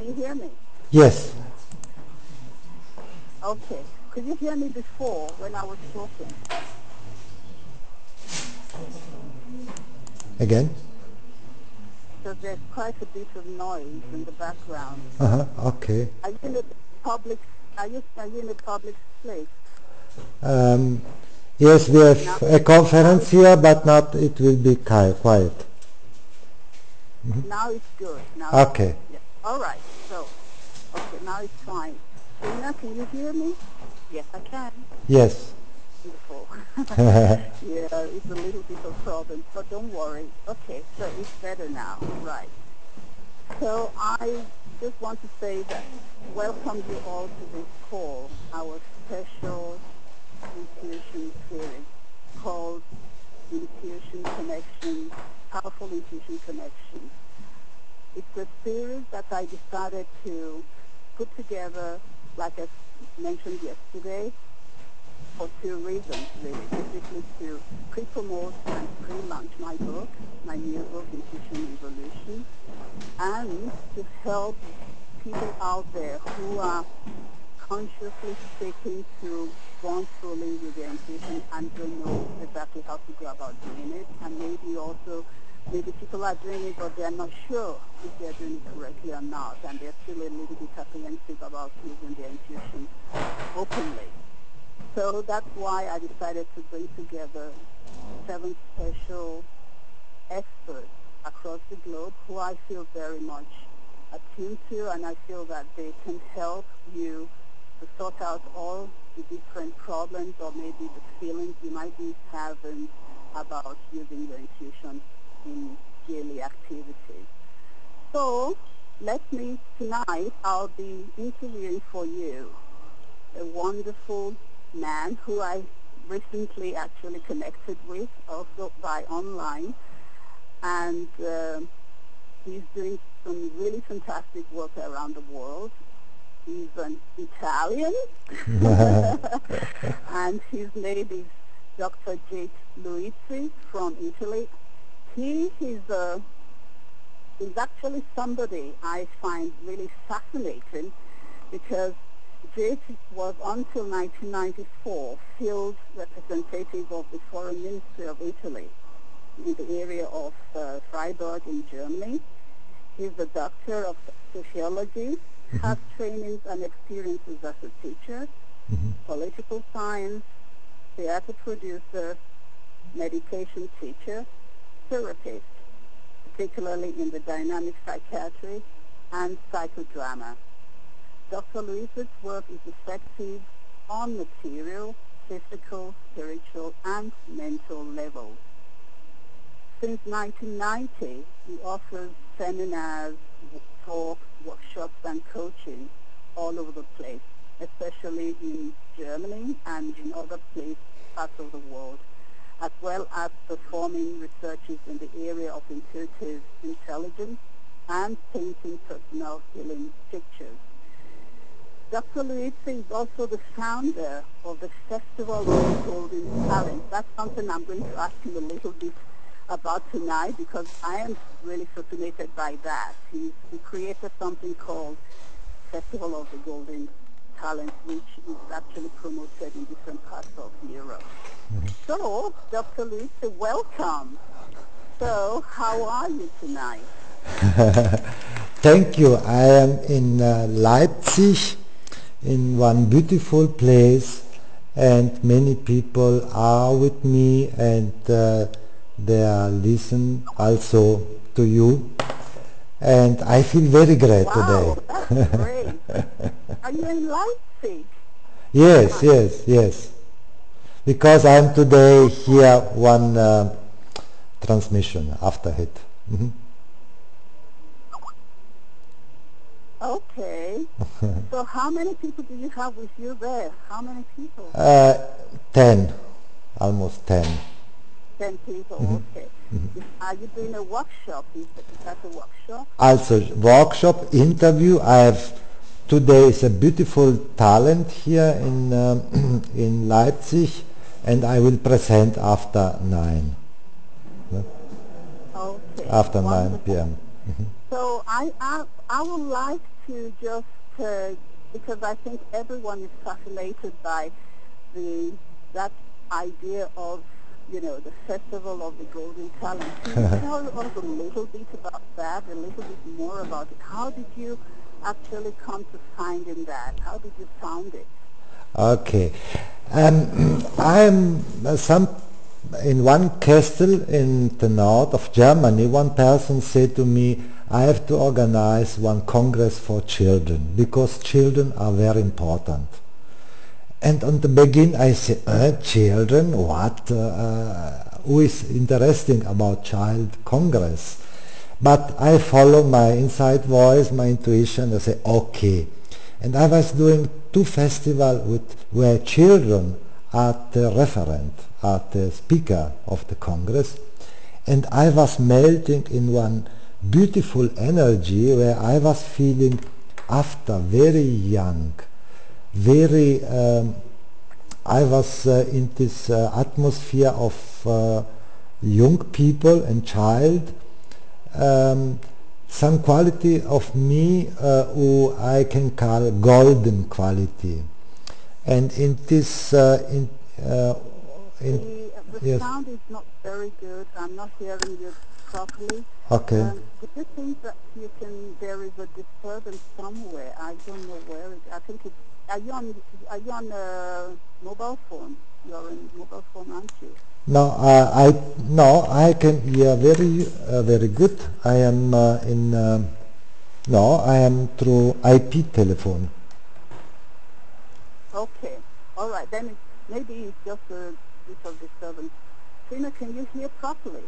Can you hear me? Yes. Okay. Could you hear me before when I was talking? Again? Because there's quite a bit of noise in the background. Okay. Are you in a public? Are you in a public place? Yes, we have a conference here, but not. It will be quiet. Now it's good. Now Okay. It's good. Yeah. All right. So, okay, now it's fine. Trina, can you hear me? Yes, I can. Yes. Beautiful. Yeah, it's a little bit of problem, but don't worry. Okay, so it's better now. Right. So I just want to say that welcome you all to this call, our special intuition series called Intuition Connection, Powerful Intuition Connection. It's a series that I decided to put together, like I mentioned yesterday, for two reasons, really. Basically to pre-promote and pre-launch my book, my new book, Intuition Evolution, and to help people out there who are consciously seeking to bond fully with their intuition and don't know exactly how to go about doing it. And maybe people are doing it, but they're not sure if they're doing it correctly or not, and they're still a little bit apprehensive about using their intuition openly. So that's why I decided to bring together 7 special experts across the globe who I feel very much attuned to, and I feel that they can help you to sort out all the different problems or maybe the feelings you might be having about using your intuition in daily activities. So tonight I'll be interviewing for you a wonderful man who I recently actually connected with, also by online, and he's doing some really fantastic work around the world. He's an Italian, and his name is Dr. Jeet Liuzzi from Italy. He is actually somebody I find really fascinating because Jeet was until 1994 field representative of the Foreign Ministry of Italy in the area of Freiburg in Germany. He's a doctor of sociology, has trainings and experiences as a teacher, political science, theater producer, meditation teacher, therapist, particularly in the dynamic psychiatry and psychodrama. Dr. Liuzzi's work is effective on material, physical, spiritual, and mental levels. Since 1990, he offers seminars, talks, workshops, and coaching all over the place, especially in Germany and in other parts of the world, as well as performing researches in the area of intuitive intelligence and painting personal healing pictures. Dr. Liuzzi is also the founder of the Festival of Golden Talent. That's something I'm going to ask him a little bit about tonight because I am really fascinated by that. He created something called Festival of the Golden Talent, which is actually promoted in different parts of Europe. So, Dr. Liuzzi, welcome. So, how are you tonight? Thank you. I am in Leipzig, in one beautiful place, and many people are with me, and they listen also to you, and I feel very great today. That's great. Are you in Leipzig? Yes. Because I'm today here one transmission after it. Okay. So how many people do you have with you there? How many people? 10, almost 10. 10 people, okay. Are you doing a workshop? Is that a workshop? Also, workshop, interview. I have today is a beautiful talent here in Leipzig, and I will present after 9. Okay. After Wonderful. 9 p.m. So I would like to just, because I think everyone is fascinated by that idea of, the Festival of the Golden Talent. Can you tell us a little bit about that, a little bit more about it? How did you actually come to finding that? How did you found it? Okay. I'm in one castle in the north of Germany. One person said to me, I have to organize one congress for children because children are very important. And on the beginning I said, children, what? Who is interesting about child congress? But I follow my inside voice, my intuition, I say, okay. And I was doing 2 festivals where children are the referent, are the speaker of the Congress. And I was melting in one beautiful energy where I was feeling after very young, very, I was in this atmosphere of young people and child, some quality of me who I can call golden quality. And in this, The yes, sound is not very good. I'm not hearing you properly. okay, Do you think that there is a disturbance somewhere? I don't know where I think it's, are you on a mobile phone? You're on mobile phone, aren't you? no, I can hear very good. I am I am through IP telephone. Okay. All right. Then maybe it's just a bit of disturbance. Trina, can you hear properly?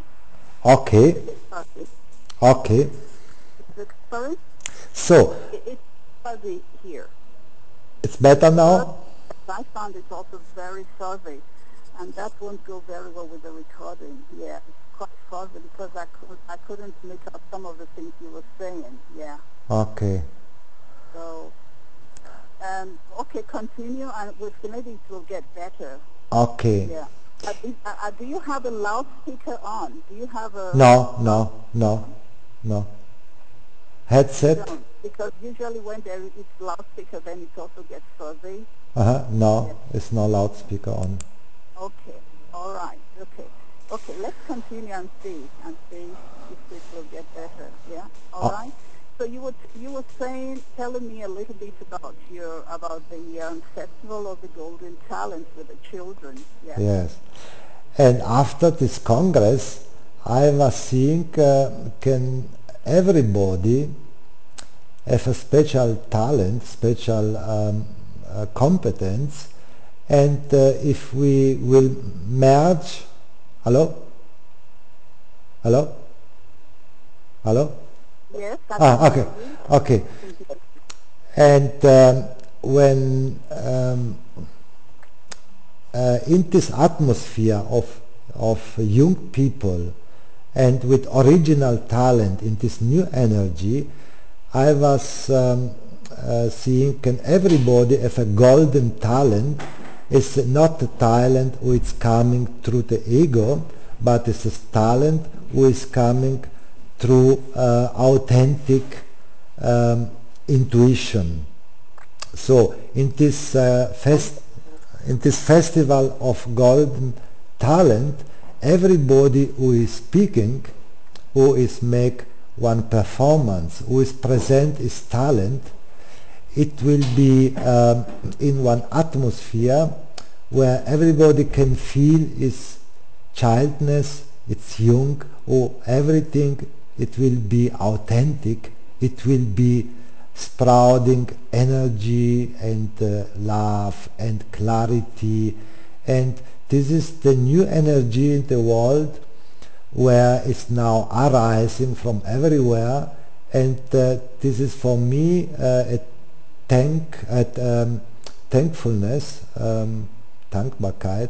Okay, Properly. okay. Sorry? So, It's fuzzy here. it's better now? I found it's also very fuzzy, and that won't go very well with the recording. Yeah, it's quite fuzzy because I couldn't make out some of the things you were saying. Yeah. Okay. So, okay, continue, and maybe it will get better. Okay. Yeah. Do you have a loudspeaker on? Do you have a... No. Headset? No, because usually when there is loudspeaker, then it also gets fuzzy. No, Yeah. it's no loudspeaker on. Okay. All right. Okay. Okay. Let's continue and see if it will get better. Yeah. All right. So you were telling me a little bit about the Festival of the Golden Talent with the children. Yeah. Yes. And after this congress, I was seeing can everybody have a special talent, special competence, and if we will merge, hello? Yes. Okay. And when in this atmosphere of young people and with original talent, in this new energy, I was seeing can everybody have a golden talent. It's not a talent which is coming through the ego, but it's a talent which is coming through authentic intuition. So in this festival of golden talent, everybody who is speaking, who is make one performance, who is present his talent, it will be in one atmosphere where everybody can feel his childness, its young, or everything. It will be authentic. It will be sprouting energy and love and clarity, and this is the new energy in the world where it's now arising from everywhere, and this is for me a thankfulness, Dankbarkeit.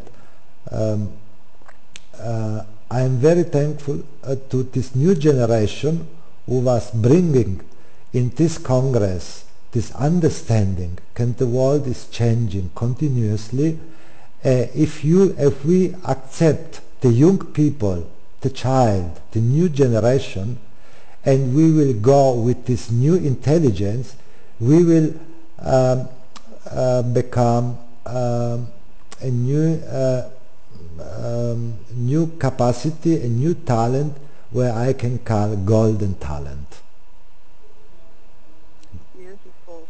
I am very thankful to this new generation who was bringing in this Congress this understanding that the world is changing continuously. If we accept the young people, the child, the new generation, and we will go with this new intelligence, we will become a new capacity, a new talent, where I can call golden talent. Beautiful.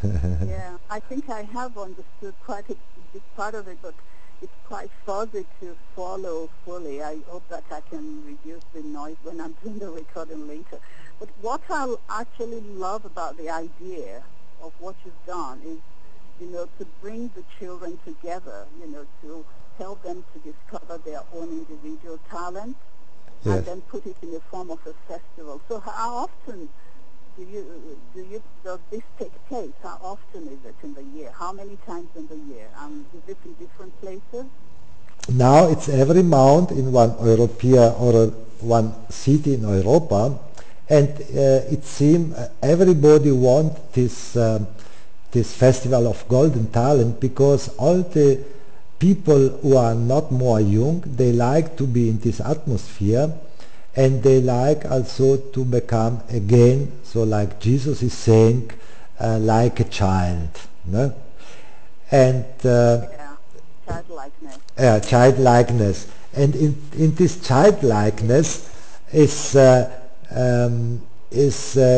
Yeah, I think I have understood quite a big part of it, but it's quite fuzzy to follow fully. I hope that I can reduce the noise when I'm doing the recording later. But what I actually love about the idea of what you've done is, to bring the children together, to help them to discover their own individual talent, Yes. and then put it in the form of a festival. So how often does this take place? How often is it in the year? How many times in the year? Is it in different places? Now it's every month in one European or one city in Europa, and it seems everybody wants this festival of golden talent, because all the people who are not more young, they like to be in this atmosphere, and they like also to become again, so like Jesus is saying, like a child, no? And Childlikeness. Childlikeness. And in this childlikeness is a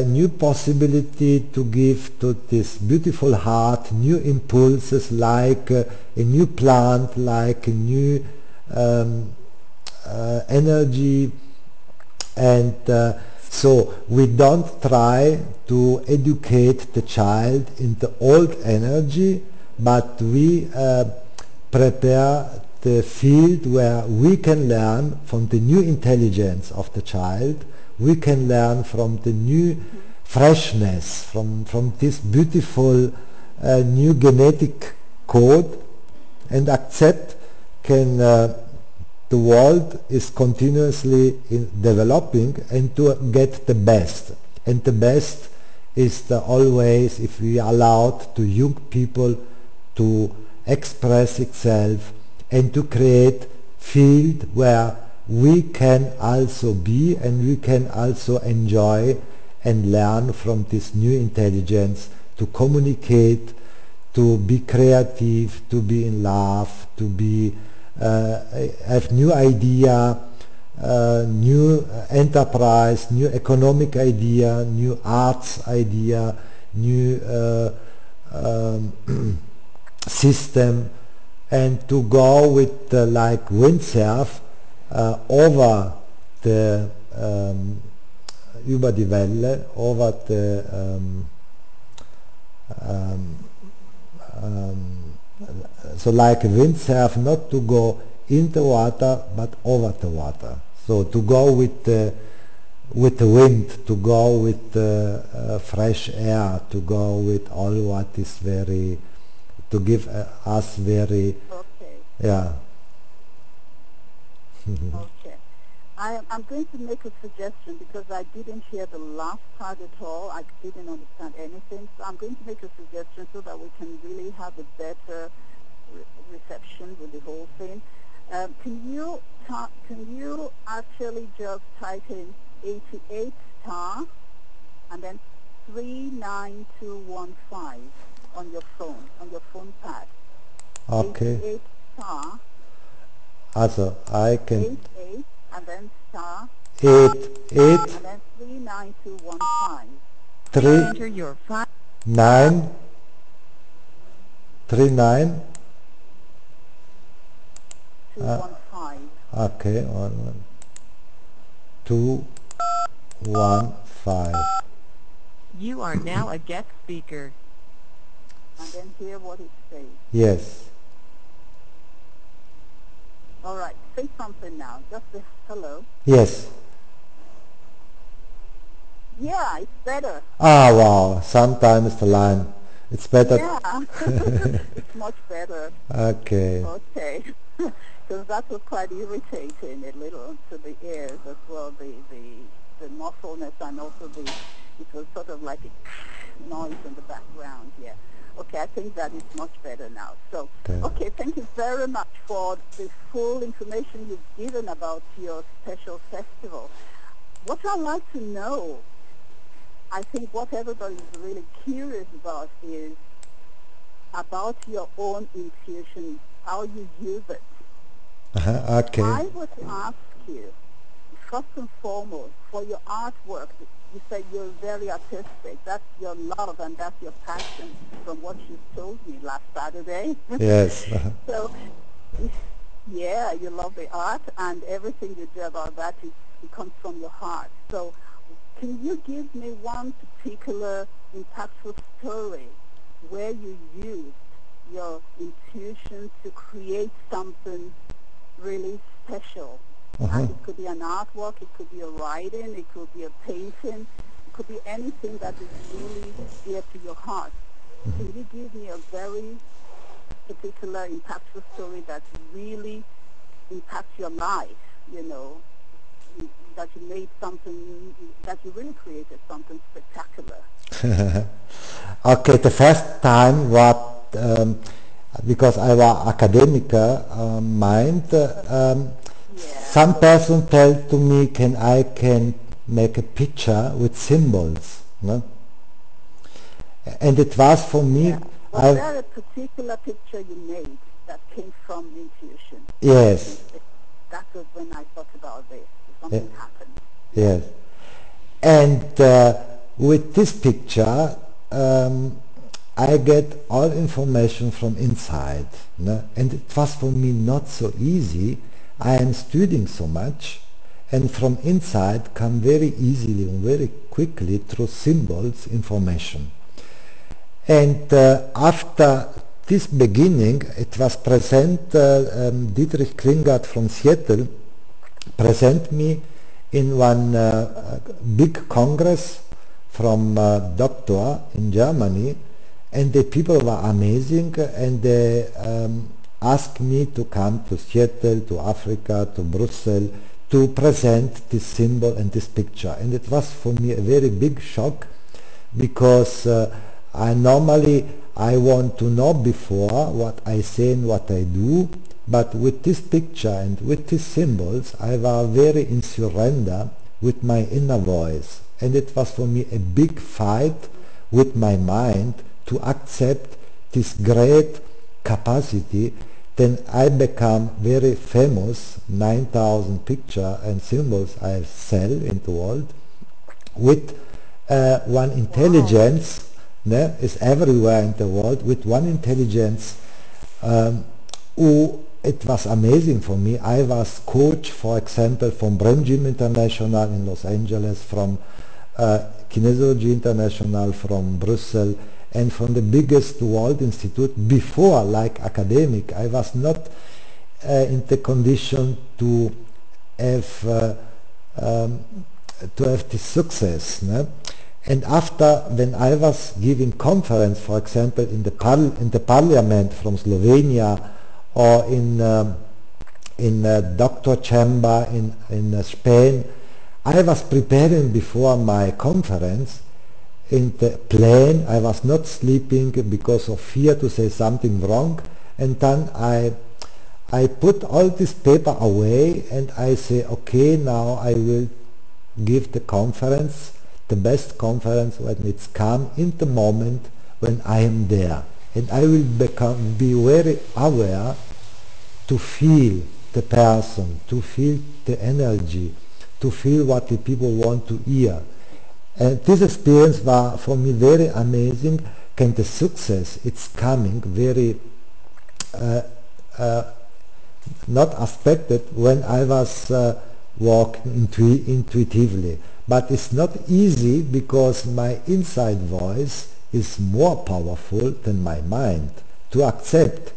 new possibility to give to this beautiful heart new impulses, like a new plant, like a new energy. And so we don't try to educate the child in the old energy, but we prepare the field where we can learn from the new intelligence of the child. We can learn from the new freshness, from this beautiful new genetic code, and accept can the world is continuously developing, and to get the best. And the best is always, if we allowed to young people to express itself and to create field where we can also be, and we can also enjoy and learn from this new intelligence, to communicate, to be creative, to be in love, to be have new idea, new enterprise, new economic idea, new arts idea, new system, and to go with like windsurf over the über die Welle, over the so like a windsurf, not to go in the water but over the water. So to go with the wind, to go with the fresh air, to go with all what is very, to give us very, yeah. Okay. I'm going to make a suggestion, because I didn't hear the last part at all. I didn't understand anything. So I'm going to make a suggestion so that we can really have a better reception with the whole thing. Can you actually just type in 88 star and then 39215 on your phone pad? Okay. 88 star. Also, I can 88 and then star 8 and then 39215. 3 Enter your 9 3 9. 215. Okay, 2 1 5. You are now a guest speaker. And then hear what it says. Yes. All right, say something now. Just say hello. Yes. Yeah, it's better. Ah, wow. Sometimes the line, it's better. Yeah, it's much better. Okay. Okay. Because that was quite irritating a little to the ears as well, the muffleness, and also it was sort of like a noise in the background, yeah. Okay, I think that is much better now. So, okay, thank you very much for the full information you've given about your special festival. What I'd like to know I think what everybody is really curious about is about your own intuition, how you use it. Okay. I would ask you, first and foremost, for your artwork, you say you're very artistic. That's your love and that's your passion from what you told me last Saturday. Yes. So, yeah, you love the art and everything you do about that, it comes from your heart. So can you give me one particular impactful story where you used your intuition to create something really special? And it could be an artwork, it could be a writing, it could be a painting, it could be anything that is really dear to your heart. Can you give me a very particular impactful story that really impacts your life, that you made something, that you really created something spectacular? Okay, the first time what, because I was academic mind, some person tell to me I can make a picture with symbols, no? And it was for me. Yeah. Was there a particular picture you made that came from intuition? Yes. That was when I thought about this. Something happened. Yes. And with this picture, I get all information from inside, no? And it was for me not so easy. I am studying so much, and from inside come very easily and very quickly through symbols information. And after this beginning, it was present, Dietrich Klingert from Seattle present me in one big congress from doctor in Germany, and the people were amazing, and they asked me to come to Seattle, to Africa, to Brussels, to present this symbol and this picture. And it was for me a very big shock, because I want to know before what I say and what I do, but with this picture and with these symbols I was very in surrender with my inner voice, and it was for me a big fight with my mind to accept this great capacity. Then I become very famous, 9,000 pictures and symbols I sell in the world, with one intelligence is everywhere in the world, with one intelligence who, it was amazing for me. I was coach, for example, from Brain Gym International in Los Angeles, from Kinesiology International from Brussels, and from the biggest world institute before, like academic. I was not in the condition to have this success. No? And after, when I was giving conference, for example, in the parliament from Slovenia, or in doctor chamber in Spain, I was preparing before my conference. In the plane, I was not sleeping because of fear to say something wrong, and then I put all this paper away and I say, okay, now I will give the conference, the best conference when it's come in the moment when I am there, and I will be very aware to feel the person, to feel the energy, to feel what the people want to hear. And this experience was for me very amazing, and the success it's coming very not expected when I was walking intuitively. But it's not easy, because my inside voice is more powerful than my mind to accept.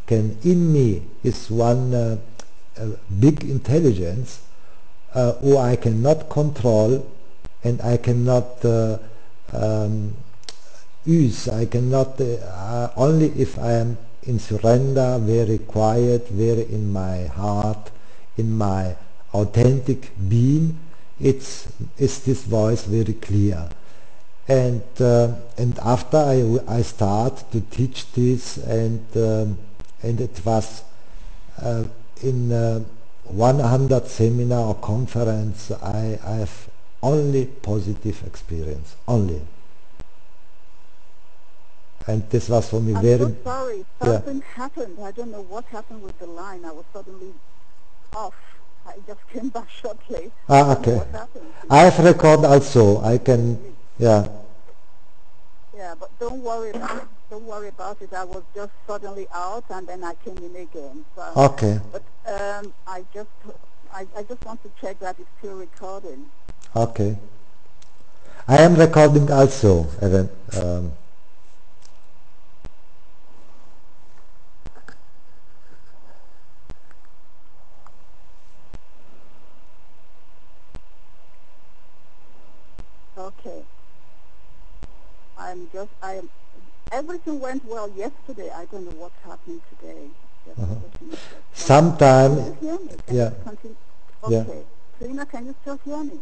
Can in me is one big intelligence who I cannot control, and I cannot use. I cannot, only if I am in surrender, very quiet, very in my heart, in my authentic being, it's this voice very clear. And after I start to teach this, and it was in 100 seminar or conference, I have only positive experience, only. And this was for me I'm very, so sorry. yeah. Something happened. I don't know what happened with the line. I was suddenly off. I just came back shortly. I don't know Okay. what happened. I have record also. I can, yeah. Yeah, but don't worry about it. I was just suddenly out, and then I came in again. So, Okay. but I just want to check that it's still recording. Okay. I am recording also, Evan. Okay. Everything went well yesterday. I don't know what's happening today. Just unfortunately. Sometime, Can you hear me? Can yeah. you continue? Yeah. Okay. Trina, can you still hear me?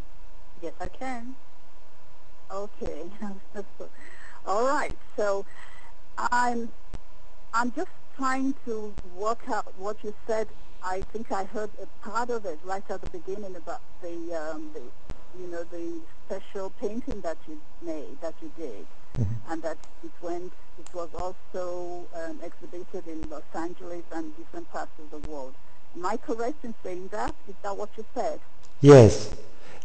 Yes, I can. Okay. All right. So I'm just trying to work out what you said. I think I heard a part of it right at the beginning about the special painting that you did, and that it was also exhibited in Los Angeles and different parts of the world. Am I correct in saying that? Is that what you said? Yes.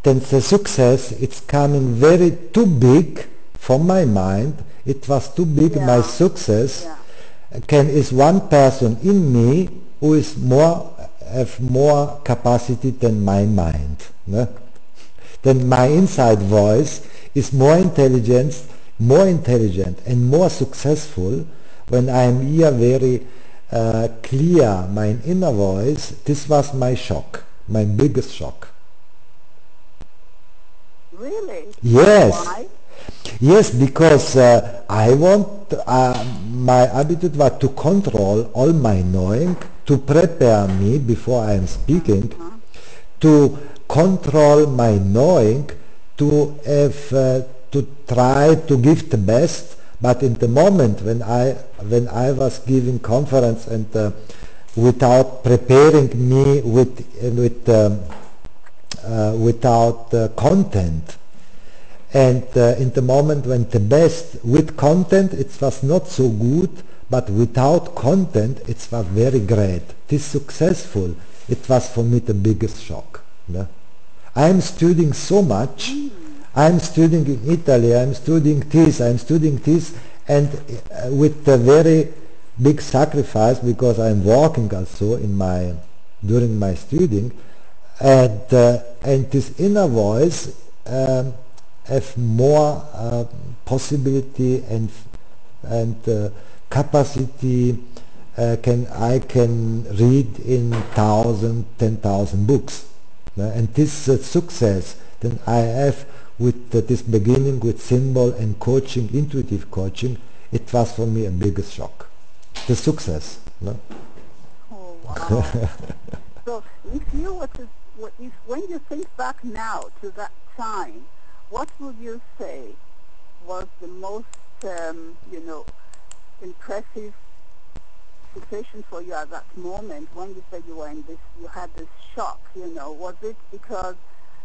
Then the success, it's coming very too big for my mind. It was too big, my success. Yeah. Is one person in me who is have more capacity than my mind. Ne? Then my inside voice is more intelligent and more successful when I am here very clear, my inner voice. This was my shock, my biggest shock. Really? Yes. Why? Yes, because I want, my attitude was to control all my knowing, to prepare me before I am speaking, to control my knowing, to have, to try to give the best. But in the moment when I was giving conference and without preparing me without content, and in the moment when the best with content, it was not so good, but without content it was very great. This successful, it was for me the biggest shock. Yeah? I am studying so much. I am studying in Italy, I am studying this, and with a very big sacrifice, because I am working also during my studying, and this inner voice have more possibility and capacity. I can read in 10,000 books, and this success then I have with this beginning with symbol and coaching, intuitive coaching. It was for me a biggest shock, the success. No? Oh wow! So if you were to, when you think back now to that time, what would you say was the most, impressive situation for you at that moment when you said you had this shock?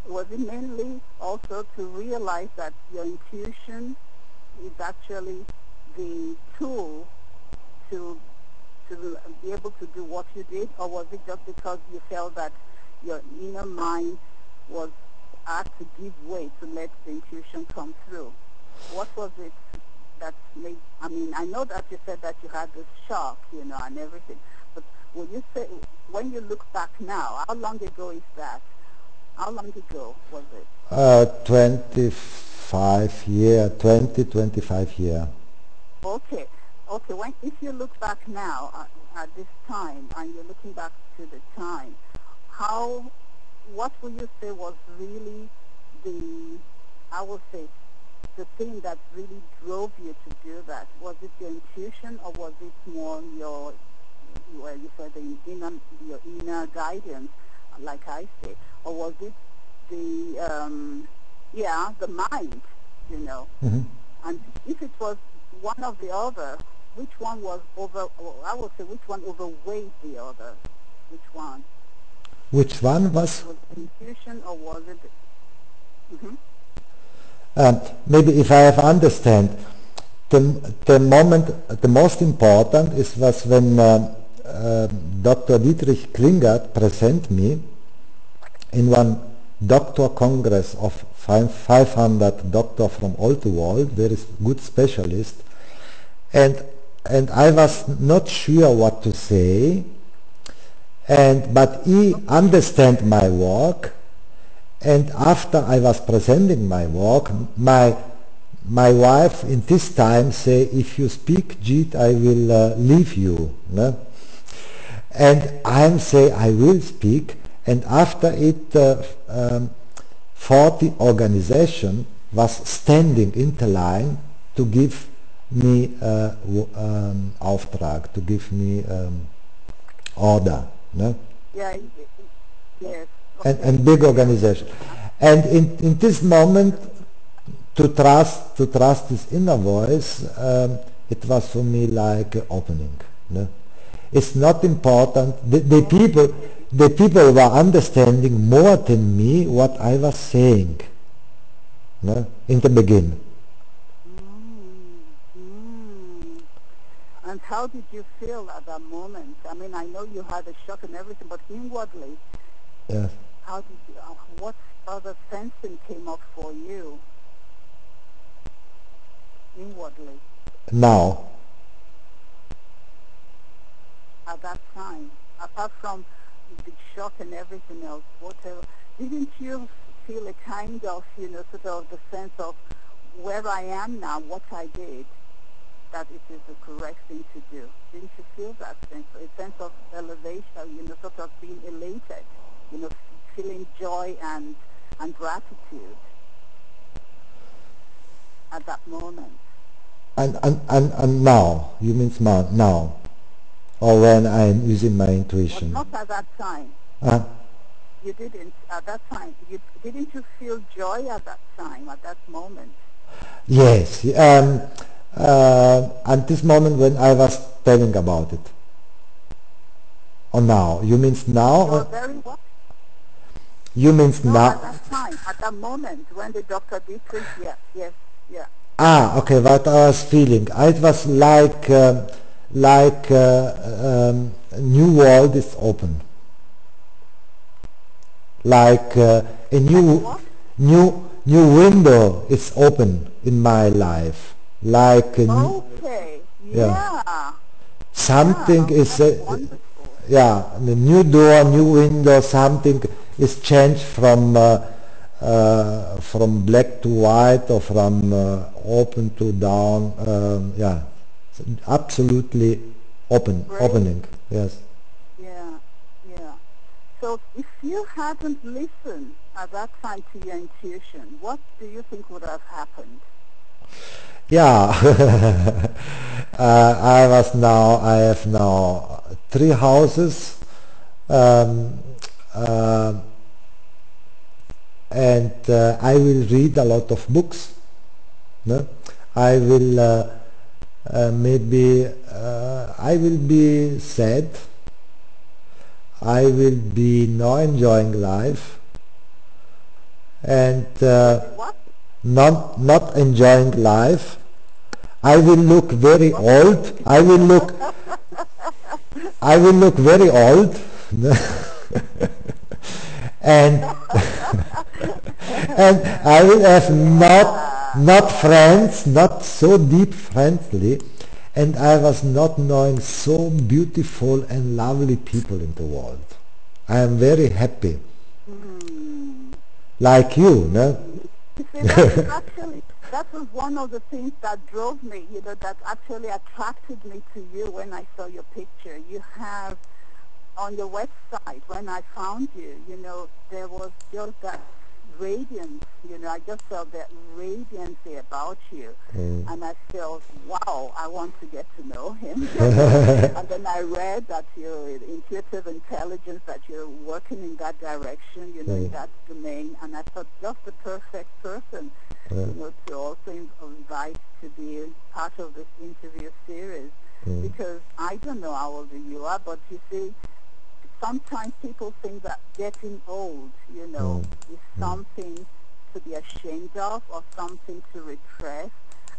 Was it mainly also to realize that your intuition is actually the tool to be able to do what you did, or was it just because you felt that your inner mind had to give way to let the intuition come through? What was it that made, I know that you said that you had this shock, and everything, but would you say, when you look back now, how long ago is that? How long ago was it? 25 years. Okay. If you look back now at this time, and you're looking back to the time, what would you say was really the thing that really drove you to do that? Was it your intuition, or was it more your inner guidance, like I say, or was it the mind, Mm-hmm. And if it was one of the other, which one was which one overweighed the other? Which one? Which one was? Was it intuition, or was it Mm-hmm. Maybe if I have understand, the most important is was when Dr. Dietrich Klingert present me in one doctor congress of 500 doctor from all the world, very good specialist, and I was not sure what to say, but he understand my work, and after I was presenting my work, my wife in this time say, if you speak Jeet, I will leave you. No? And I say, I will speak, and after it 40 organization was standing in the line to give me Auftrag, to give me order. No? Yeah, yes. Okay. And big organization. And in this moment, to trust this inner voice, it was for me like an opening. No? It's not important. The people were understanding more than me what I was saying. No? In the beginning. And how did you feel at that moment? I mean, I know you had a shock and everything, but inwardly, Yes. how did you? What other sensing came up for you? Inwardly, Now. at that time, apart from the shock and everything else, whatever, didn't you feel a kind of, sort of the sense of where I am now, what I did, that it is the correct thing to do? Didn't you feel that sense, a sense of elevation, sort of being elated, feeling joy and gratitude at that moment? And now, you mean now, or when I'm using my intuition? Well, not at that time. You didn't at that time. Didn't you feel joy at that time, at that moment? Yes. At this moment when I was telling about it. Or now? You means now? You were very what? You means No, now? at that time, at that moment when the Dr. Dietrich, yes. Okay, what I was feeling. It was like a new world is open. Like a new window is open in my life. Like Okay, yeah. Something is Wonderful. the new door, new window. Something is changed from black to white, or from open to down. Absolutely opening. Yes. Yeah. So if you hadn't listened at that time to your intuition, what do you think would have happened? Yeah, I have now 3 houses, and I will read a lot of books. No? I will I will be sad. I will be not enjoying life, and What? not enjoying life. I will look very old. I will look very old, and and I will have not friends, not so deep friendly, and I was not knowing so beautiful and lovely people in the world. I am very happy, like you, no? You see, that was one of the things that drove me, that actually attracted me to you when I saw your picture. You have, on your website, when I found you, there was just that radiance, I just felt that radiance about you. And I felt, wow, I want to get to know him. And then I read that you're intuitive intelligence, that you're working in that direction, in that domain. And I thought, just the perfect person, to also invite to be part of this interview series. Because I don't know how old you are, but you see, sometimes people think that getting old, is something to be ashamed of or something to repress.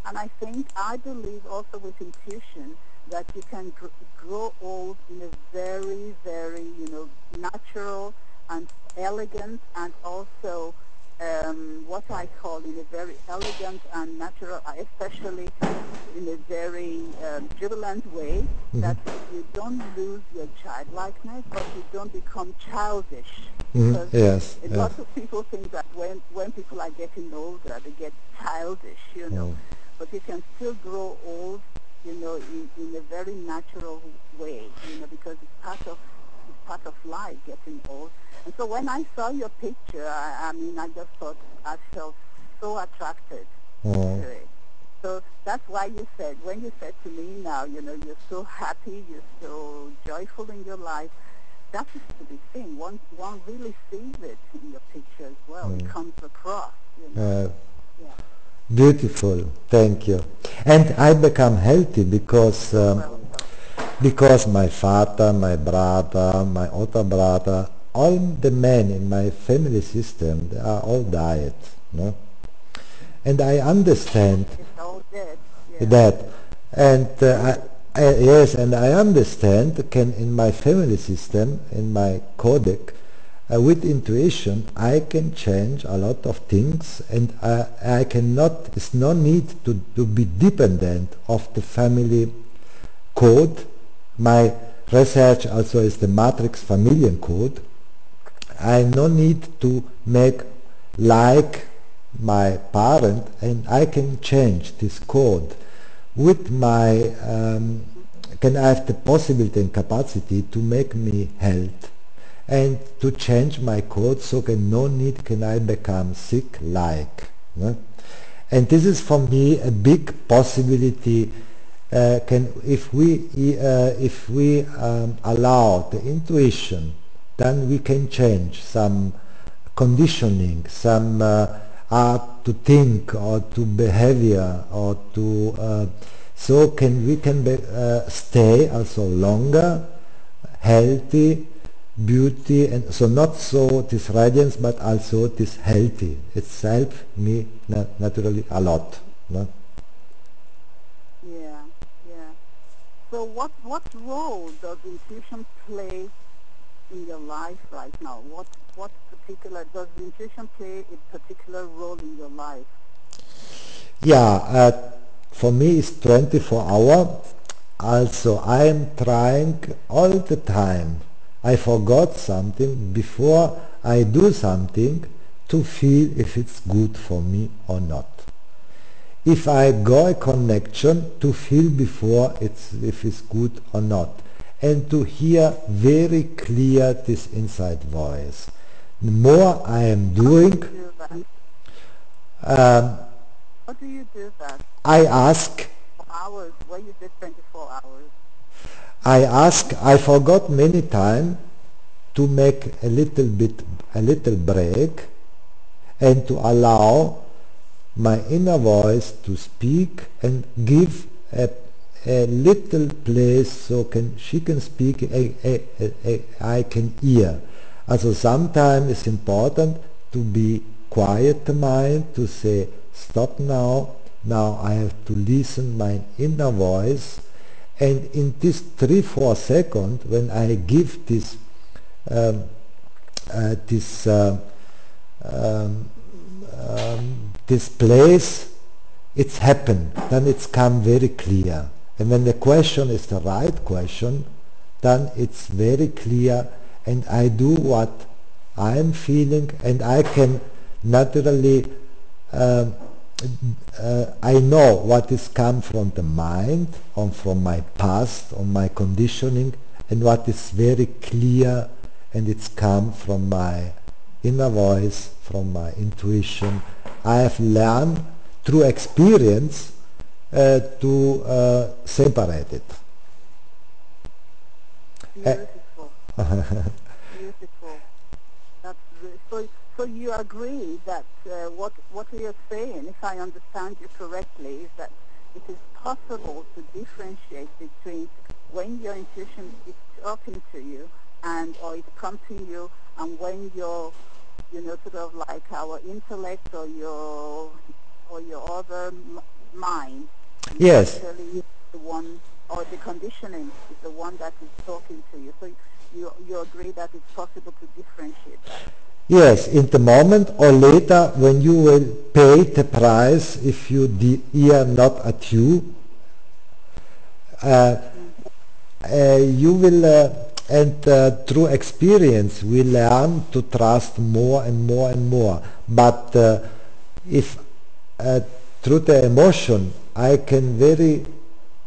And I believe also with intuition that you can grow old in a very, very, natural and elegant and also what I call in a very elegant and natural, especially in a very jubilant way, that you don't lose your childlikeness, but you don't become childish. Because Yes. a lot of people think that when people are getting older, they get childish, But you can still grow old, in a very natural way, because it's part of life, getting old. And so when I saw your picture, I just thought, I felt so attracted to it. So that's why when you said to me now, you're so happy, you're so joyful in your life, that is to be seen. One really sees it in your picture as well. It comes across, Yeah. Beautiful, thank you. And I become healthy because my father, my brother, my other brother, all the men in my family system, they are all died, no? And I understand It's all dead. that, and yes, and I understand can in my family system, in my codec, with intuition, I can change a lot of things, and I cannot. It's no need to be dependent of the family code. My research also is the matrix familien code. I no need to make like my parent, and I can change this code with my. Can I have the possibility and capacity to make me health and to change my code, so no need can I become sick like. No? And this is for me a big possibility. If we allow the intuition, then we can change some conditioning, some art to think or to behavior or to so we can stay also longer, healthy, beauty, and so not so this radiance, but also this healthy. It's helped me naturally a lot. No? Yeah. So what role does intuition play in your life right now? Does intuition play a particular role in your life? Yeah, for me it's 24 hours. Also, I am trying all the time. I forgot something before I do something to feel if it's good for me or not. If I go a connection, to feel before if it's good or not, and to hear very clear this inside voice. The more I am doing, How do you do that? I ask. Hours? Why you say 24 hours? I forgot many times to make a little break and to allow my inner voice to speak and give a little place so she can speak, I can hear. Also sometimes it's important to be quiet mind, to say stop now I have to listen my inner voice, and in this 3-4 seconds when I give this this place, it's happened, then it's come very clear. And when the question is the right question, then it's very clear, and I do what I am feeling, and I can naturally I know what is come from the mind, or from my past, or my conditioning, and what is very clear, and it's come from my inner voice, from my intuition. I have learned through experience to separate it. Beautiful. Beautiful. So you agree that what we are saying, if I understand you correctly, is that it is possible to differentiate between when your intuition is talking to you or is prompting you, and when your sort of like our intellect or your other mind. Yes. Actually, is the one, or the conditioning is the one that is talking to you. So you agree that it's possible to differentiate that. Yes, in the moment or later when you will pay the price if you hear not at you, you will, and through experience, we learn to trust more and more and more. But if through the emotion I can very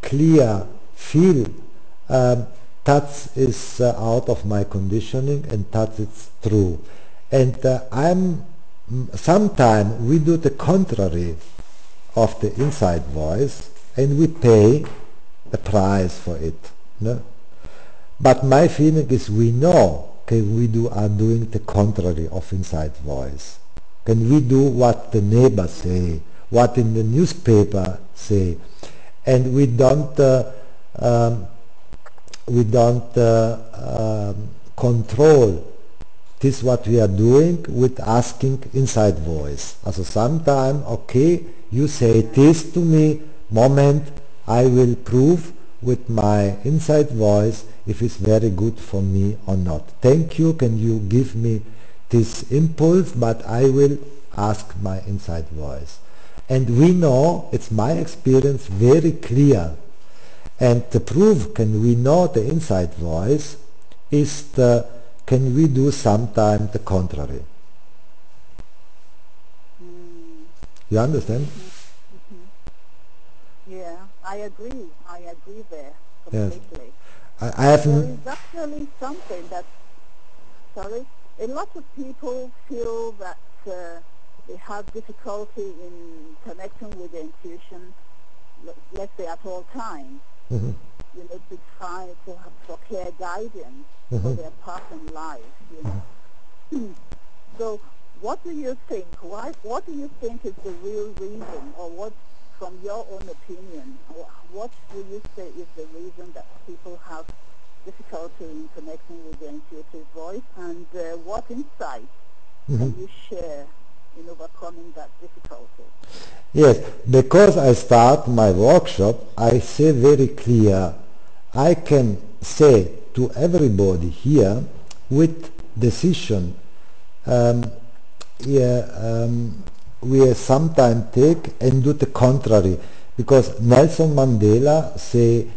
clear feel that is out of my conditioning and that is true. And sometimes we do the contrary of the inside voice and we pay the price for it. No? But my feeling is we know are doing the contrary of inside voice. Can we do what the neighbors say, what in the newspaper say, and we don't control this what we are doing with asking inside voice. Also sometime, okay, you say this to me, moment, I will prove with my inside voice if it's very good for me or not. Thank you, can you give me this impulse, but I will ask my inside voice. And we know, it's my experience, very clear. And the proof, can we know the inside voice, is can we do sometime the contrary. You understand? Yeah, I agree there completely. Yes. I have there is actually something that, a lot of people feel that they have difficulty in connecting with their intuition, let's say at all times. To try for clear guidance for their path in life. So what do you think? What do you think is the real reason, or what, from your own opinion, what do you say is the reason that people have difficulty in connecting with their intuitive voice, and what insights can you share in overcoming that difficulty? Yes, because I start my workshop, I say very clear, I can say to everybody here with decision, we sometimes take and do the contrary, because Nelson Mandela say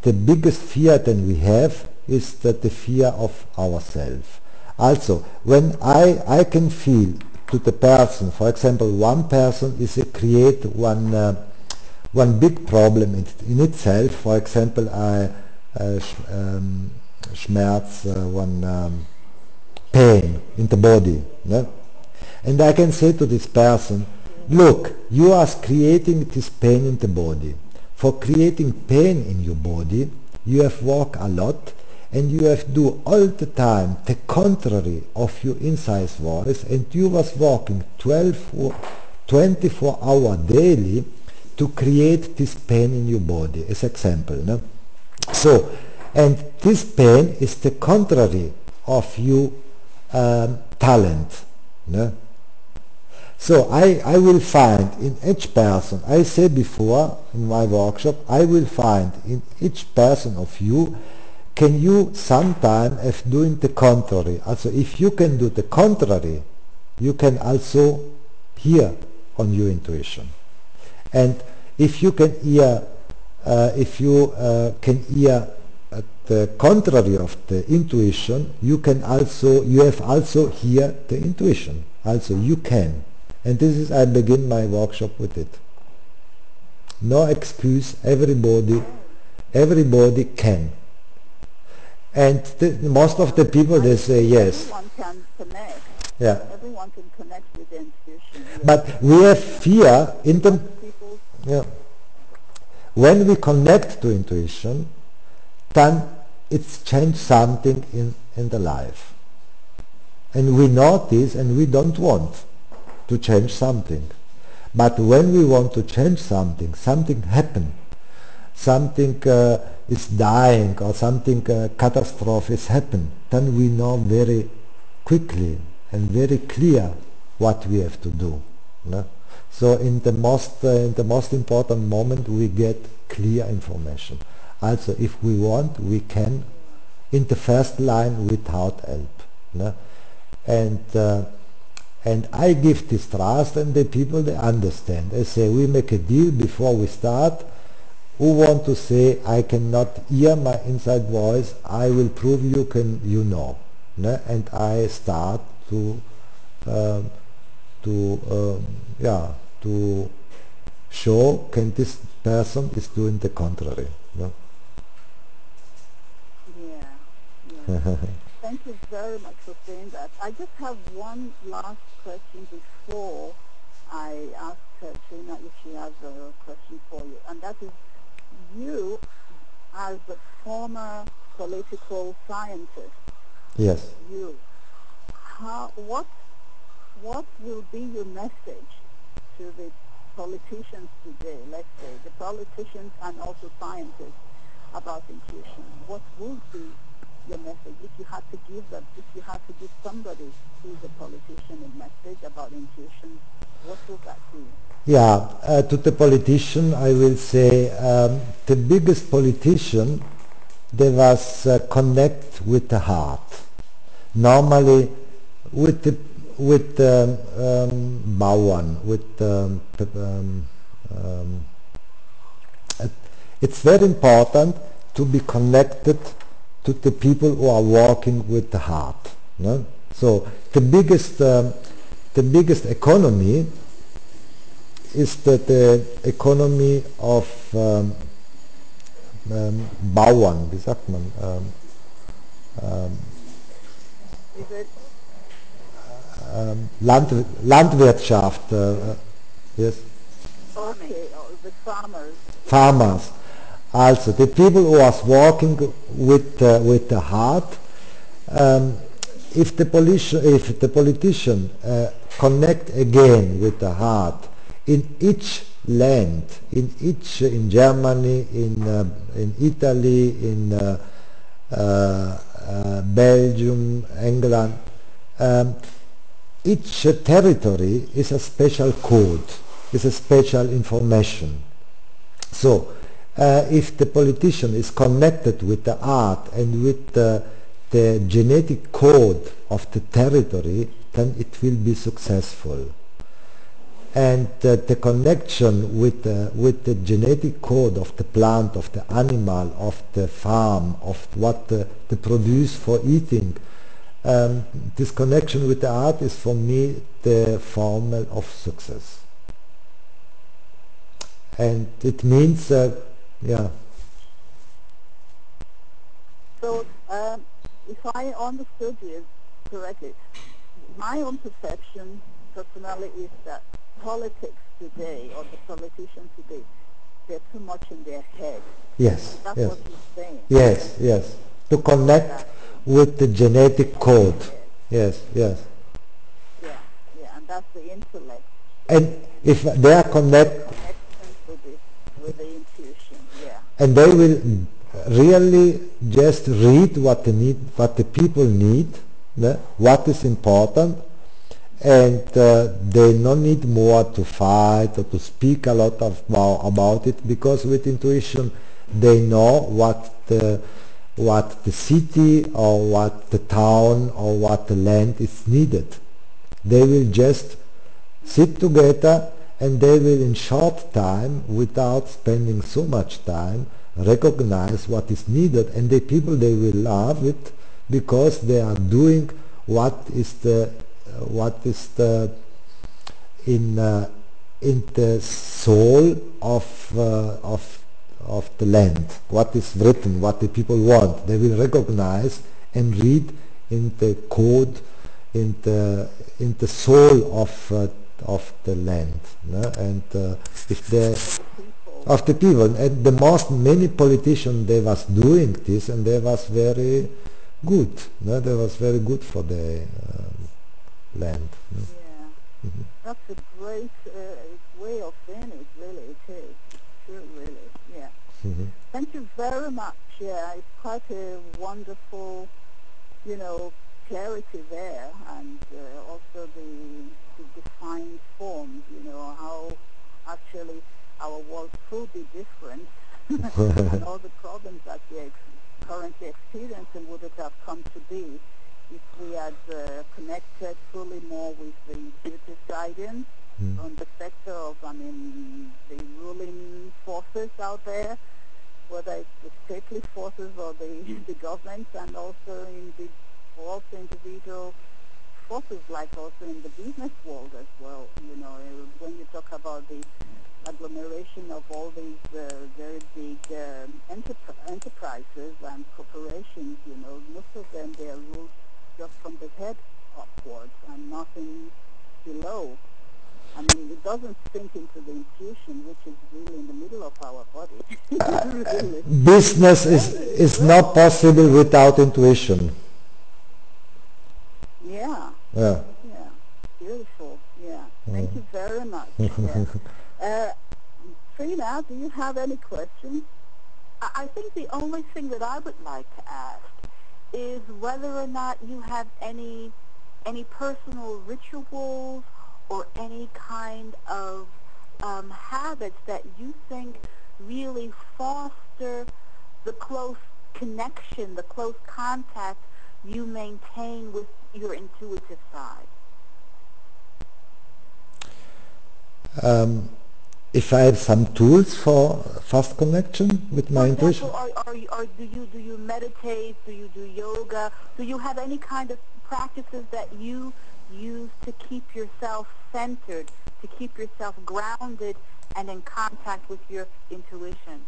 the biggest fear that we have is that the fear of ourselves. Also, when I can feel to the person, for example, one person is create one big problem in itself, for example, Schmerz, one pain in the body. No? And I can say to this person, look, you are creating this pain in the body. For creating pain in your body, you have walked a lot, and you have do all the time the contrary of your inside voice, and you was walking 24 hours daily to create this pain in your body, as example. No? So, and this pain is the contrary of your talent. No? So I will find in each person, I said before in my workshop, I will find in each person of you, can you sometime have doing the contrary. Also if you can do the contrary, you can also hear on your intuition. And if you can hear, the contrary of the intuition, you have also hear the intuition. Also you can. And this is, I begin my workshop with it. No excuse, everybody can. And most of the people, they say yes. Everyone can connect. Yeah. Everyone can connect with the intuition. Yeah. But we have fear in the... Yeah. When we connect to intuition, then it's changed something in the life. And we know this and we don't want to change something. But when we want to change something, something happens. Something is dying or something catastrophe is happened, then we know very quickly and very clear what we have to do. No? So in the most important moment we get clear information. Also if we want, we can in the first line without help. No? And I give this trust, and the people, they understand. I say, we make a deal before we start. Who want to say, I cannot hear my inside voice, I will prove you know. No? And I start to show can this person is doing the contrary. No? Yeah. Thank you very much for saying that. I just have one last question before I ask Trina if she has a question for you, and that is, you, as a former political scientist, Yes. What will be your message to the politicians today, let's say, the politicians and also scientists about intuition? What would be your message if you had to give them, if you had to give somebody who's a politician a message about intuition, what would that be? Yeah, to the politician I will say the biggest politician, they was connect with the heart. Normally with Bauern, it's very important to be connected to the people who are working with the heart. No? So the biggest economy is the economy of Bauern, wie sagt man? Is it Landwirtschaft, yes? okay, the farmers? Farmers. Also, the people who are working with the heart, if the politician connect again with the heart in each land, in Germany, in Italy, in Belgium, England, each territory is a special code, is a special information. So if the politician is connected with the art and with the genetic code of the territory, then it will be successful. And the connection with the genetic code of the plant, of the animal, of the farm, of what they produce for eating, this connection with the art is for me the formula of success. And it means, yeah. So, if I understood you correctly, my own perception personally is that politics today, or the politicians today, they're too much in their head. Yes. That's yes. what you're saying. Yes, yes. To connect with the genetic code. Yes, yes. Yeah, and that's the intellect. And if they are connected with the intuition, yeah. And they will really just read what they need, what the people need, what is important, and they don't need more to fight or to speak a lot about it, because with intuition they know what the city or what the town or what the land is needed. They will just sit together and they will in short time, without spending so much time, recognize what is needed, and the people, they will love it because they are doing what is in the soul of the land, what is written, what the people want. They will recognize and read in the code, in the soul of the land, and if of the people, and many politicians, they was doing this, and they was very good. They was very good for the land. Yeah, that's a great way of saying it. Really, it is. It's true, really. Yeah. Thank you very much. Yeah, it's quite a wonderful, clarity there, and also the defined forms, how actually our world could be different and all the problems that we're currently experiencing would it have come to be if we had connected fully more with the intuitive guidance on the sector of, the ruling forces out there, whether it's the stately forces or the governments, and also individual forces, like also in the business world as well. When you talk about the agglomeration of all these very big enterprises and corporations, most of them, they are ruled just from the head upwards and nothing below. It doesn't sink into the intuition, which is really in the middle of our body. Really. Business is not possible without intuition. Yeah. Yeah. Yeah. Beautiful. Yeah. Thank you very much. Yeah. Trina, do you have any questions? I think the only thing that I would like to ask is whether or not you have any personal rituals or any kind of habits that you think really foster the close connection, the close contact you maintain with your intuitive side. If I have some tools for fast connection with my intuition? Or do you meditate? Do you do yoga? Do you have any kind of practices that you use to keep yourself centered, to keep yourself grounded and in contact with your intuition?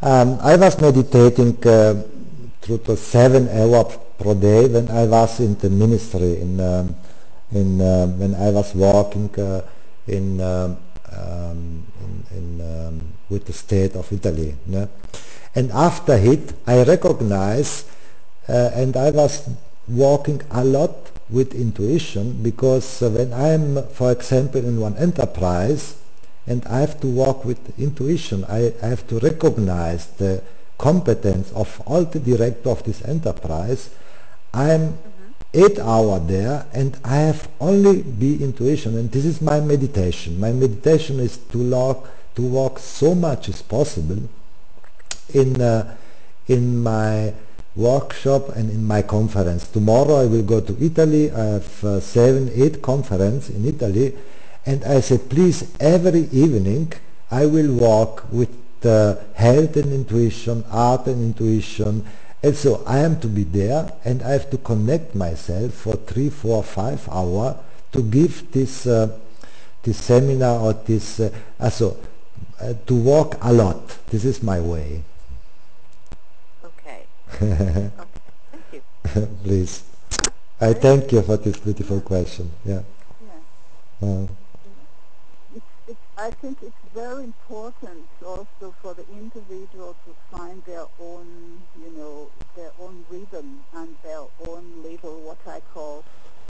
I was meditating through the 7 hours per day when I was in the ministry, when I was working with the state of Italy. And after it, I recognized, and I was working a lot with intuition, because when I'm, for example, in one enterprise, and I have to work with intuition, I have to recognize the competence of all the director of this enterprise. I'm 8 hours there, and I have only be intuition, and this is my meditation. My meditation is to work so much as possible in my workshop and in my conference. Tomorrow I will go to Italy. I have 7, 8 conference in Italy, and I said, please, every evening I will work with health and intuition, art and intuition. And so I am to be there, and I have to connect myself for 3, 4, 5 hours to give this seminar or this, to work a lot. This is my way. Okay. Okay. Thank you. Please. I thank you for this beautiful question. Yeah. Yeah. I think it's very important also for the individual to find their own, their own rhythm and their own little, what I call,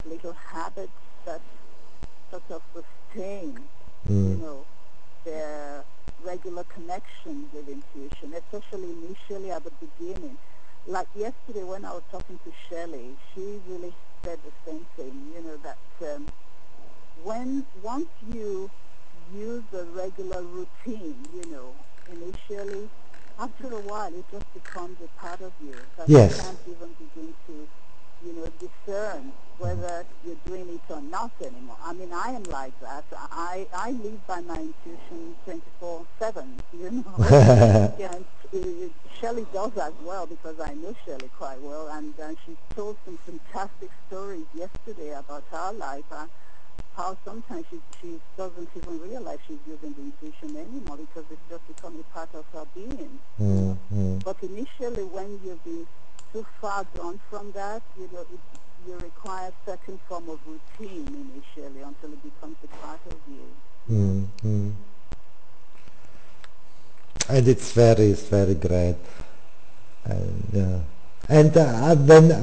little habits that sort of sustain, their regular connection with intuition, especially initially at the beginning. Like yesterday when I was talking to Shelley, she really said the same thing, that once you use a regular routine, initially, after a while, it just becomes a part of you. That Yes. You can't even begin to, discern whether you're doing it or not anymore. I am like that. I live by my intuition 24/7, Yeah, and Shelley does as well, because I know Shelley quite well, and she told some fantastic stories yesterday about her life. How sometimes she doesn't even realize she's using the intuition anymore, because it's just becoming part of her being. But initially, when you've been too far gone from that, you require a certain form of routine initially until it becomes a part of you. And it's very great. And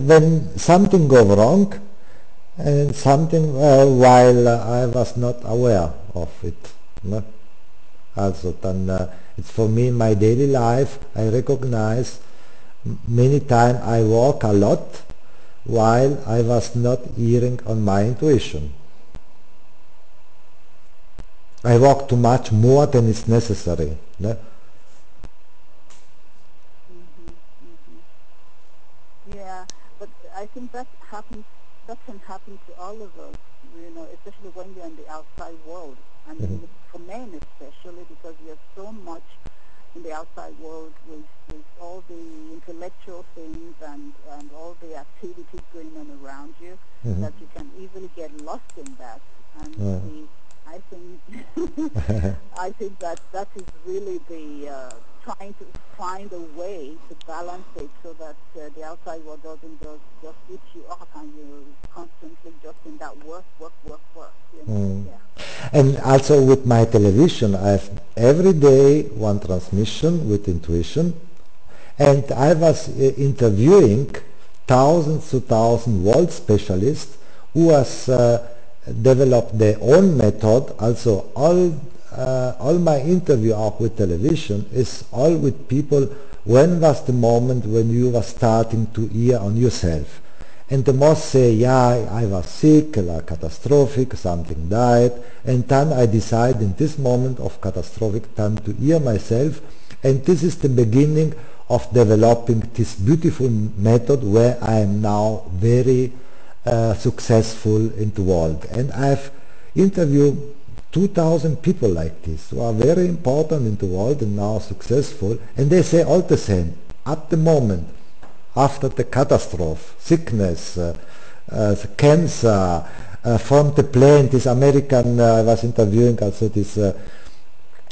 when something goes wrong, and something while I was not aware of it. Also, then it's for me in my daily life. I recognize many times I walk a lot, while I was not hearing on my intuition. I work too much more than is necessary. Ne? Yeah, but I think that can happen to all of us, especially when you're in the outside world. I mean, for men especially, because you're so much in the outside world with all the intellectual things and all the activities going on around you, that you can easily get lost in that. And I think that is really the trying to find a way to balance it so that the outside world doesn't just eat you up and you're constantly just in that work. Yeah. And also with my television, I have every day one transmission with intuition, and I was interviewing thousands to volt specialists who has developed their own method. Also all my interview out with television is all with people when was the moment when you were starting to hear on yourself. And the most say, yeah, I was sick, like catastrophic, something died, and then I decide in this moment of catastrophic time to hear myself, and this is the beginning of developing this beautiful method where I am now very successful in the world. And I've interviewed 2,000 people like this who are very important in the world and now successful, and they say all the same, at the moment, after the catastrophe, sickness, cancer, from the plane, this American I was interviewing also this,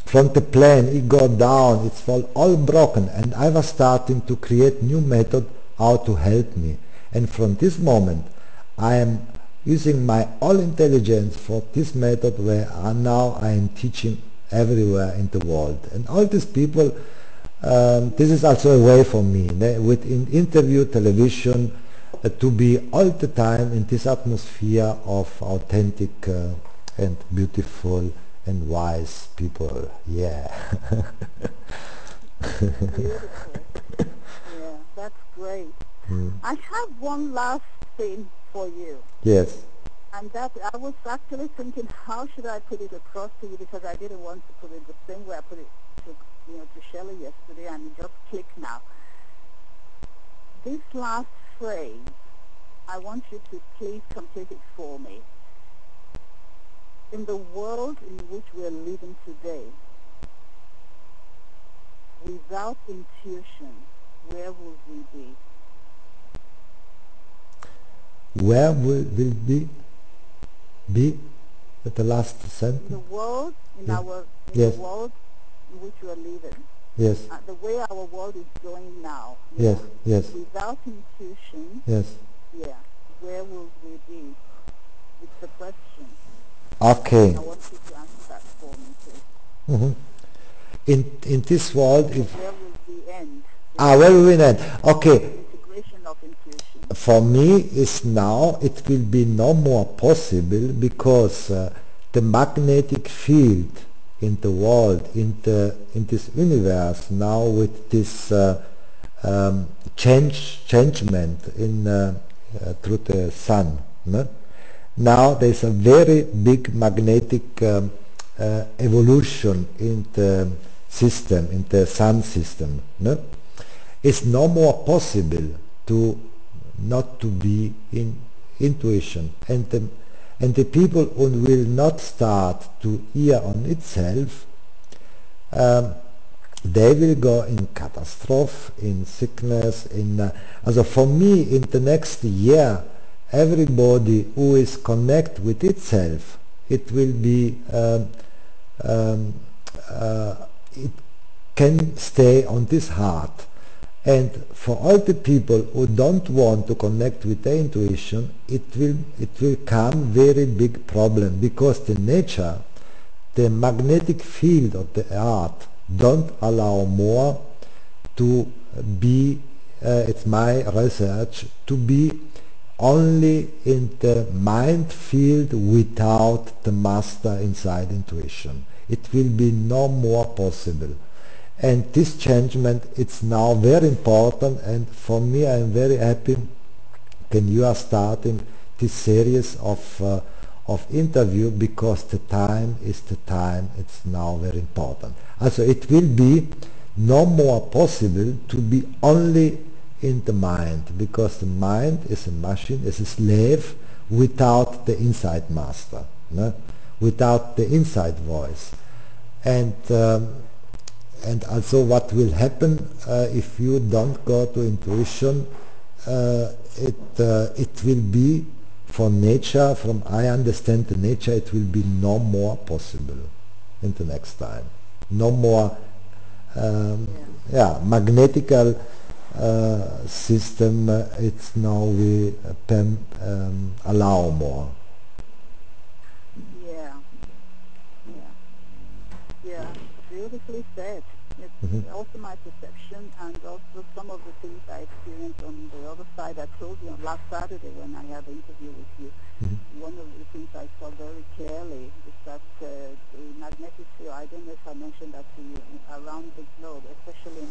from the plane, it got down, it's all broken, and I was starting to create new method how to help me. And from this moment, I am using my all intelligence for this method where now I am teaching everywhere in the world. And all these people, this is also a way for me, with interview, television, to be all the time in this atmosphere of authentic and beautiful and wise people. Yeah. Beautiful. Yeah, that's great. I have one last thing for you. Yes. And that I was actually thinking, how should I put it across to you, because I didn't want to put it the same way I put it to Shelley yesterday, and it just clicked now. This last phrase, I want you to please complete it for me. In the world in which we are living today, without intuition, where will we be? Where will we be at the last sentence? The world, in Yeah. the world in which we are living. Yes. The way our world is going now. Yes. Yes. Without intuition, Yes. where will we be? It's the question. Okay. I want you to answer that for me, please. In this world, if Where will we end? where will we end? Okay. Integration of intuition. For me, is now it will be no more possible because the magnetic field in the world, in this universe, now with this changement in through the sun. No? Now there is a very big magnetic evolution in the system, in the sun system. No? It's no more possible to not to be in intuition, and the people who will not start to hear on itself, they will go in catastrophe, in sickness, in also for me in the next year, everybody who is connected with itself, it will be it can stay on this heart. And for all the people who don't want to connect with their intuition, it will come very big problem, because the nature, the magnetic field of the earth don't allow more to be, it's my research, to be only in the mind field without the master inside intuition. It will be no more possible. And this changement, it's now very important, and for me I am very happy and you are starting this series of interview, because the time is the time. It's now very important. Also, it will be no more possible to be only in the mind, because the mind is a machine, is a slave without the inside master, no? Without the inside voice. And also what will happen if you don't go to intuition, it will be for nature, from I understand the nature, it will be no more possible in the next time. No more magnetical system, it's now we allow more. Yeah, beautifully said. It's also my perception, and also some of the things I experienced on the other side. I told you last Saturday when I had an interview with you, one of the things I saw very clearly is that the magnetic field, I don't know if I mentioned that to you, around the globe, especially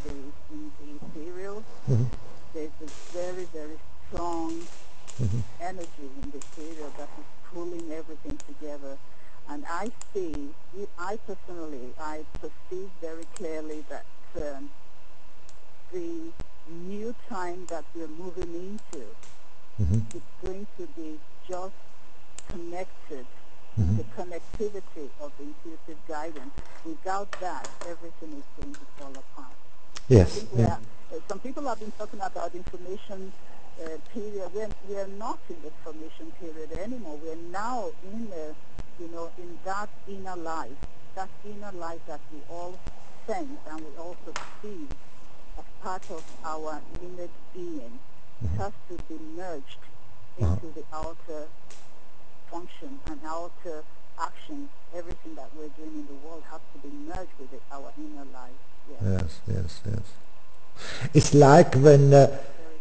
in the ethereal, there's a very, very strong energy in the ethereal that is pulling everything together. And I perceive very clearly that the new time that we're moving into is going to be just connected, the connectivity of the intuitive guidance. Without that, everything is going to fall apart. Yes. Some people have been talking about information period. We are not in the formation period anymore. We are now in in that inner life that we all sense and we all perceive as part of our inner being. It has to be merged into the outer function and outer action. Everything that we're doing in the world has to be merged with our inner life. Yes. It's like when very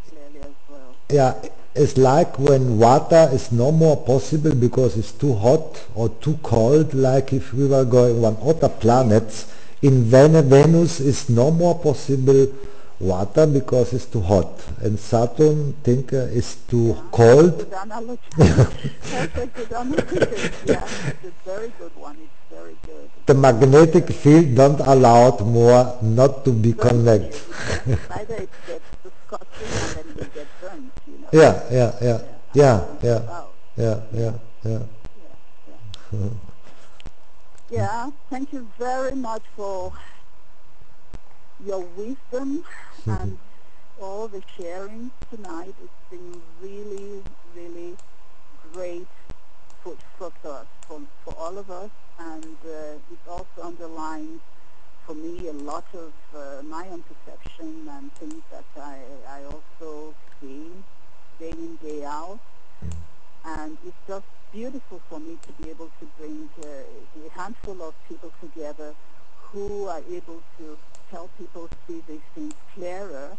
clearly as well. It's like when water is no more possible because it's too hot or too cold, like if we were going on other planets. In Venus is no more possible water because it's too hot, and Saturn is too cold. Good analogy. That's a good analogy. Yeah, it's a very good one. It's very good. The magnetic field don't allow it more not to be connected. Either it gets scorching and then you get burnt, Yeah, thank you very much for your wisdom and all the sharing tonight. It's been really, really great food for thought for all of us, and it also underlines for me a lot of my own perception and things that I also see day in, day out. And it's just beautiful for me to be able to bring a handful of people together who are able to help people see these things clearer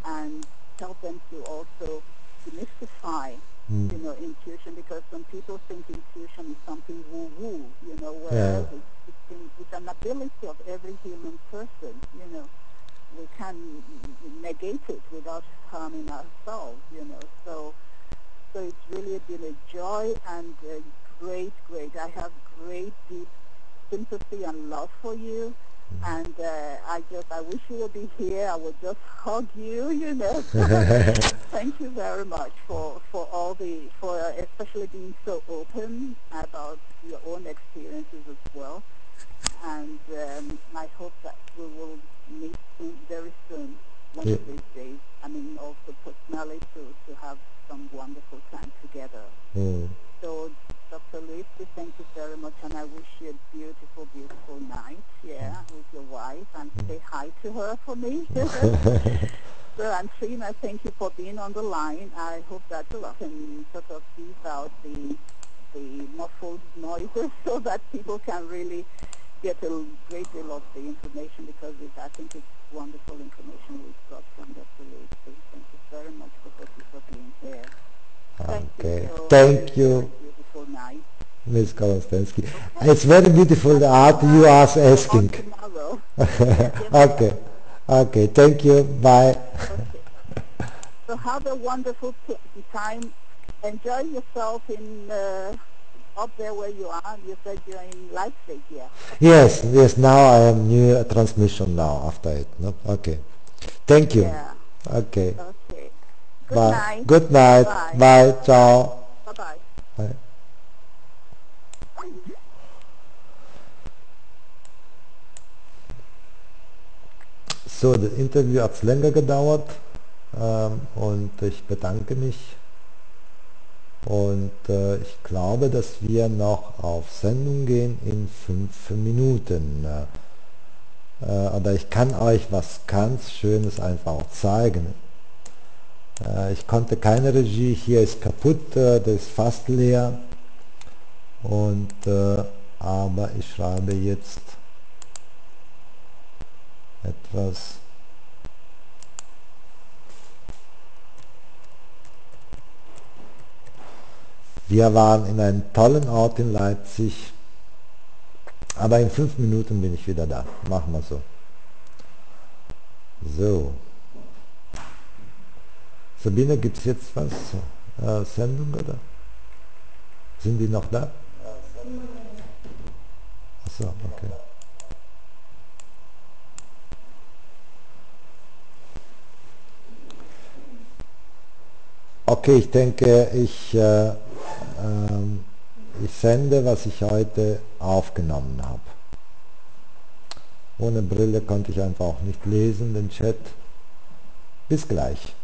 and help them to also demystify, intuition, because some people think intuition is something woo-woo, whereas it's an ability of every human person, We can negate it without harming ourselves, So it's really been a joy and great. I have great, deep sympathy and love for you. And I wish you would be here. I would just hug you, Thank you very much for especially being so open about your own experiences as well. And I hope that we will meet very soon, one of these days. I mean, also personally to have some wonderful time together. So, Dr. Liuzzi, thank you very much, and I wish you a beautiful, beautiful night, with your wife, and say hi to her for me. So, and Trina, thank you for being on the line. I hope that you can sort of ease out the muffled noises so that people can really get a great deal of the information, because I think it's wonderful information we've got from Dr. Liuzzi. Thank you very much for being here. Thank you. Beautiful night. Ms. Korostensky. Okay. It's very beautiful the art you are asking. Tomorrow. Okay, thank you. Bye. Okay. So have a wonderful time. Enjoy yourself in up there where you are. You said you're in Leipzig, yeah. Yes, yes, now I am new transmission now after it. No? Okay. Thank you. Yeah. Okay. Okay. Good Bye. night. Good night. Bye. Bye. Ciao. Bye-bye. Bye. So, das Interview hat länger gedauert und ich bedanke mich und ich glaube, dass wir noch auf Sendung gehen in 5 Minuten. Aber ich kann euch was ganz Schönes einfach auch zeigen. Ich konnte keine Regie, hier ist kaputt, das ist fast leer und aber ich schreibe jetzt etwas. Wir waren in einem tollen Ort in Leipzig, aber in 5 Minuten bin ich wieder da. Machen wir so. So. Sabine, gibt es jetzt was? Sendung oder? Sind die noch da? Achso, okay. Okay, ich denke, ich sende, was ich heute aufgenommen habe. Ohne Brille konnte ich einfach auch nicht lesen, den Chat. Bis gleich.